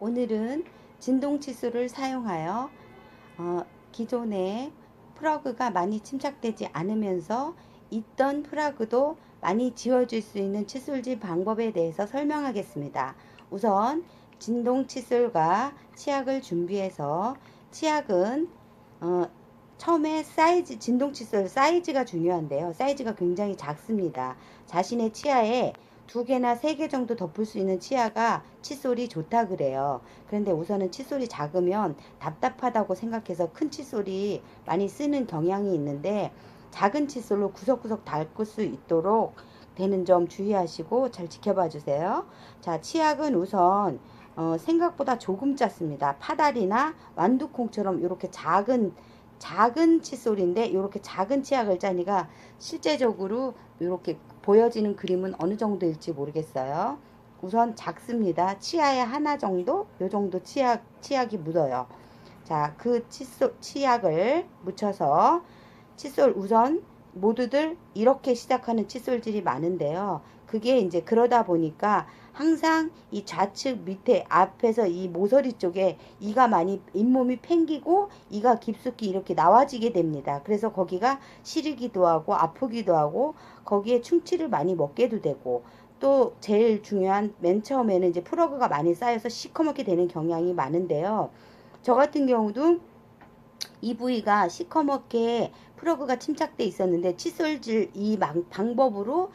오늘은 진동 칫솔을 사용하여 기존에 플러그가 많이 침착되지 않으면서 있던 플러그도 많이 지워줄 수 있는 칫솔질 방법에 대해서 설명하겠습니다. 우선 진동 칫솔과 치약을 준비해서, 치약은 처음에 진동 칫솔 사이즈가 중요한데요. 사이즈가 굉장히 작습니다. 자신의 치아에 2개나 3개 정도 덮을 수 있는 치아가 칫솔이 좋다 그래요. 그런데 우선은 칫솔이 작으면 답답하다고 생각해서 큰 칫솔이 많이 쓰는 경향이 있는데, 작은 칫솔로 구석구석 닦을 수 있도록 되는 점 주의하시고 잘 지켜봐 주세요. 자, 치약은 우선 생각보다 조금 작습니다. 파다리나 완두콩처럼 이렇게 작은 칫솔인데, 이렇게 작은 치약을 짜니까 실제적으로 이렇게 보여지는 그림은 어느 정도일지 모르겠어요. 우선 작습니다. 치아에 하나 정도, 요 정도 치약이 묻어요. 자, 그 치약을 묻혀서 칫솔, 우선 모두들 이렇게 시작하는 칫솔질이 많은데요. 그게 이제 그러다 보니까 항상 이 좌측 밑에 앞에서 이 모서리 쪽에 이가 많이, 잇몸이 팽기고 이가 깊숙이 이렇게 나와지게 됩니다. 그래서 거기가 시리기도 하고 아프기도 하고 거기에 충치를 많이 먹게도 되고, 또 제일 중요한, 맨 처음에는 이제 플러그가 많이 쌓여서 시커멓게 되는 경향이 많은데요. 저 같은 경우도 이 부위가 시커멓게 플러그가 침착돼 있었는데 칫솔질 이 방법으로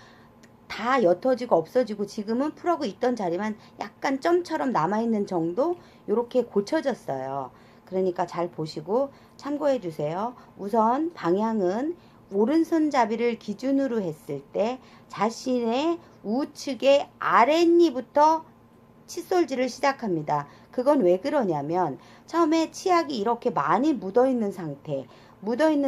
다 옅어지고 없어지고, 지금은 플러그 있던 자리만 약간 점처럼 남아있는 정도, 이렇게 고쳐졌어요. 그러니까 잘 보시고 참고해 주세요. 우선 방향은 오른손잡이를 기준으로 했을 때 자신의 우측의 아랫니부터 칫솔질을 시작합니다. 그건 왜 그러냐면, 처음에 치약이 이렇게 많이 묻어있는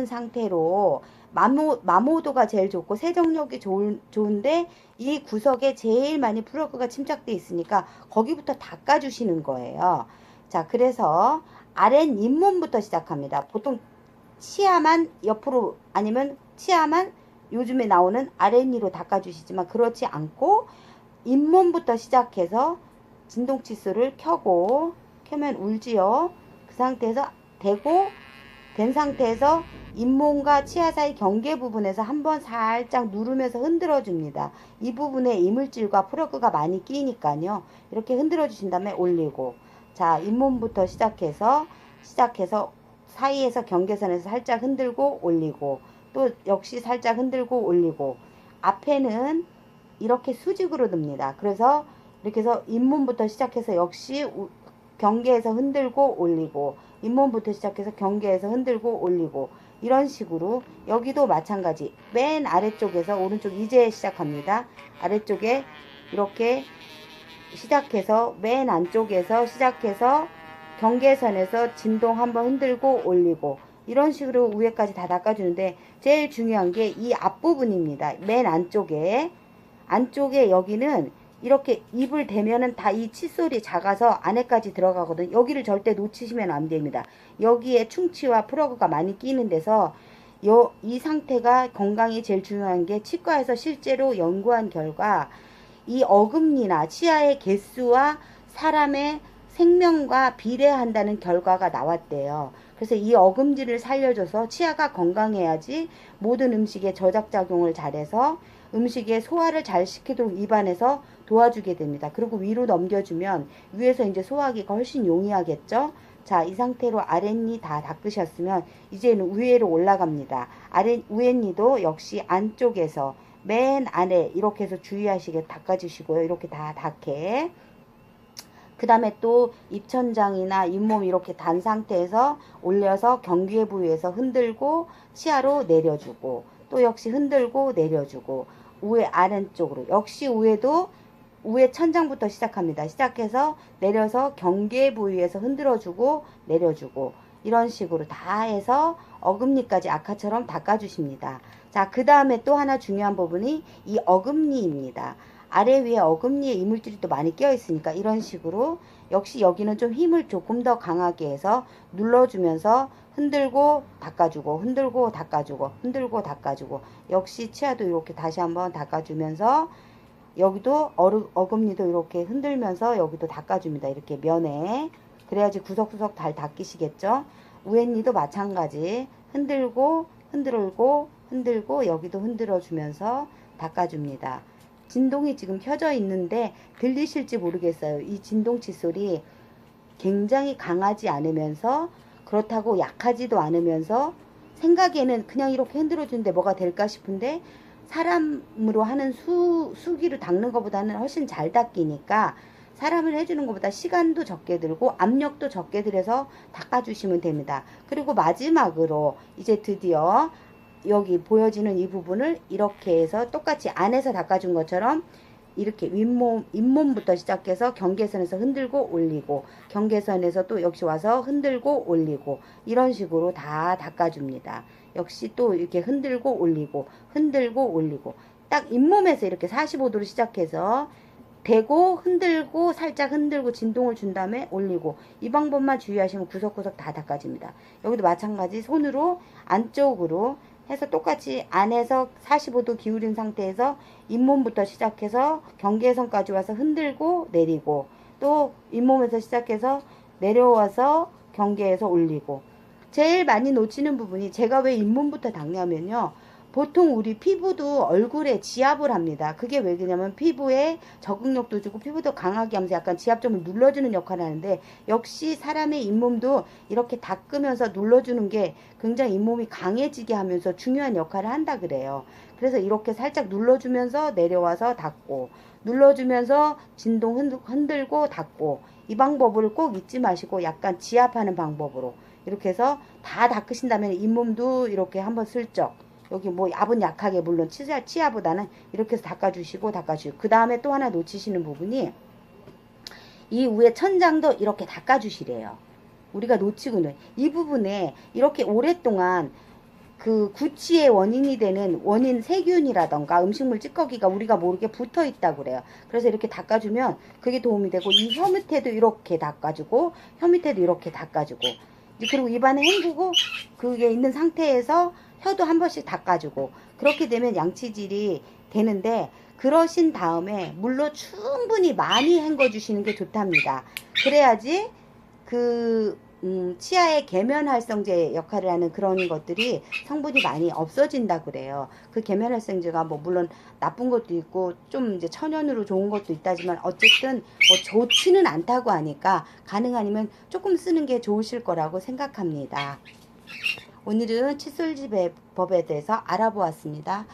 상태로 마모도가 제일 좋고 세정력이 좋은데, 이 구석에 제일 많이 플러그가 침착돼 있으니까 거기부터 닦아주시는 거예요. 자, 그래서 아랫 잇몸부터 시작합니다. 보통 치아만 옆으로, 아니면 치아만 요즘에 나오는 아랫니로 닦아주시지만, 그렇지 않고 잇몸부터 시작해서 진동 칫솔을 켜면 울지요. 그 상태에서 된 상태에서 잇몸과 치아 사이 경계 부분에서 한번 살짝 누르면서 흔들어 줍니다. 이 부분에 이물질과 플러그가 많이 끼니까요. 이렇게 흔들어 주신 다음에 올리고, 자, 잇몸부터 시작해서 사이에서 경계선에서 살짝 흔들고 올리고, 또 역시 살짝 흔들고 올리고, 앞에는 이렇게 수직으로 듭니다. 그래서 이렇게 해서 잇몸부터 시작해서 역시 경계에서 흔들고 올리고, 잇몸부터 시작해서 경계에서 흔들고 올리고, 이런 식으로 여기도 마찬가지. 맨 아래쪽에서 오른쪽 이제 시작합니다. 아래쪽에 이렇게 시작해서 맨 안쪽에서 시작해서 경계선에서 진동 한번 흔들고 올리고, 이런 식으로 위에까지 다 닦아주는데, 제일 중요한 게 이 앞부분입니다. 맨 안쪽에 여기는 이렇게 입을 대면은 다 이 칫솔이 작아서 안에까지 들어가거든. 여기를 절대 놓치시면 안 됩니다. 여기에 충치와 플러그가 많이 끼는 데서 이 상태가 건강이 제일 중요한 게, 치과에서 실제로 연구한 결과 이 어금니나 치아의 개수와 사람의 생명과 비례한다는 결과가 나왔대요. 그래서 이 어금니를 살려줘서 치아가 건강해야지 모든 음식에 저작작용을 잘해서 음식의 소화를 잘 시키도록 입안에서 도와주게 됩니다. 그리고 위로 넘겨주면 위에서 이제 소화하기가 훨씬 용이하겠죠. 자, 이 상태로 아랫니 다 닦으셨으면 이제는 위로 올라갑니다. 위에니도 역시 안쪽에서 맨 안에 이렇게 해서 주의하시게 닦아주시고요. 이렇게 다 닦게. 그 다음에 또 입천장이나 잇몸 이렇게 단 상태에서 올려서 경계 부위에서 흔들고 치아로 내려주고, 또 역시 흔들고 내려주고, 위에 아래쪽으로 역시 위에 천장부터 시작합니다. 시작해서 내려서 경계 부위에서 흔들어주고 내려주고, 이런 식으로 다 해서 어금니까지 아까처럼 닦아주십니다. 자, 그 다음에 또 하나 중요한 부분이 이 어금니입니다. 아래 위에 어금니에 이물질이 또 많이 끼어 있으니까 이런 식으로 역시 여기는 좀 힘을 조금 더 강하게 해서 눌러주면서 흔들고 닦아주고, 흔들고 닦아주고, 흔들고 닦아주고, 역시 치아도 이렇게 다시 한번 닦아주면서 여기도 어금니도 이렇게 흔들면서 여기도 닦아줍니다. 이렇게 면에. 그래야지 구석구석 잘 닦이시겠죠. 우엔니도 마찬가지. 흔들고 흔들고 흔들고 여기도 흔들어주면서 닦아줍니다. 진동이 지금 켜져 있는데 들리실지 모르겠어요. 이 진동 칫솔이 굉장히 강하지 않으면서 그렇다고 약하지도 않으면서 생각에는 그냥 이렇게 흔들어주는데 뭐가 될까 싶은데 사람으로 하는 수기로 닦는 것보다는 훨씬 잘 닦이니까 사람을 해주는 것보다 시간도 적게 들고 압력도 적게 들여서 닦아주시면 됩니다. 그리고 마지막으로 이제 드디어 여기 보여지는 이 부분을 이렇게 해서 똑같이 안에서 닦아준 것처럼 이렇게 잇몸부터 시작해서 경계선에서 흔들고 올리고 경계선에서 또 역시 와서 흔들고 올리고 이런 식으로 다 닦아줍니다. 역시 또 이렇게 흔들고 올리고 흔들고 올리고 딱 잇몸에서 이렇게 45도로 시작해서 대고 흔들고 살짝 흔들고 진동을 준 다음에 올리고 이 방법만 주의하시면 구석구석 다 닦아집니다. 여기도 마찬가지 손으로 안쪽으로 해서 똑같이 안에서 45도 기울인 상태에서 잇몸부터 시작해서 경계선까지 와서 흔들고 내리고 또 잇몸에서 시작해서 내려와서 경계에서 올리고 제일 많이 놓치는 부분이 제가 왜 잇몸부터 닦냐면요. 보통 우리 피부도 얼굴에 지압을 합니다. 그게 왜 그러냐면 피부에 적응력도 주고 피부도 강하게 하면서 약간 지압점을 눌러주는 역할을 하는데 역시 사람의 잇몸도 이렇게 닦으면서 눌러주는 게 굉장히 잇몸이 강해지게 하면서 중요한 역할을 한다 그래요. 그래서 이렇게 살짝 눌러주면서 내려와서 닦고 눌러주면서 진동 흔들고 닦고 이 방법을 꼭 잊지 마시고 약간 지압하는 방법으로 이렇게 해서 다 닦으신 다음에 잇몸도 이렇게 한번 슬쩍 여기 뭐 압은 약하게 물론 치아보다는 이렇게 해서 닦아주시고 그 다음에 또 하나 놓치시는 부분이 이 위에 천장도 이렇게 닦아주시래요. 우리가 놓치고는 이 부분에 이렇게 오랫동안 그 구취의 원인이 되는 원인 세균이라던가 음식물 찌꺼기가 우리가 모르게 붙어 있다고 그래요. 그래서 이렇게 닦아주면 그게 도움이 되고 이 혀 밑에도 이렇게 닦아주고 혀 밑에도 이렇게 닦아주고 그리고 입안에 헹구고 그게 있는 상태에서 혀도 한 번씩 닦아주고 그렇게 되면 양치질이 되는데 그러신 다음에 물로 충분히 많이 헹궈주시는 게 좋답니다. 그래야지 그 치아의 계면활성제 역할을 하는 그런 것들이 성분이 많이 없어진다 그래요. 그 계면활성제가 뭐 물론 나쁜 것도 있고 좀 이제 천연으로 좋은 것도 있다지만 어쨌든 뭐 좋지는 않다고 하니까 가능 아니면 조금 쓰는 게 좋으실 거라고 생각합니다. 오늘은 칫솔집의 법에 대해서 알아보았습니다.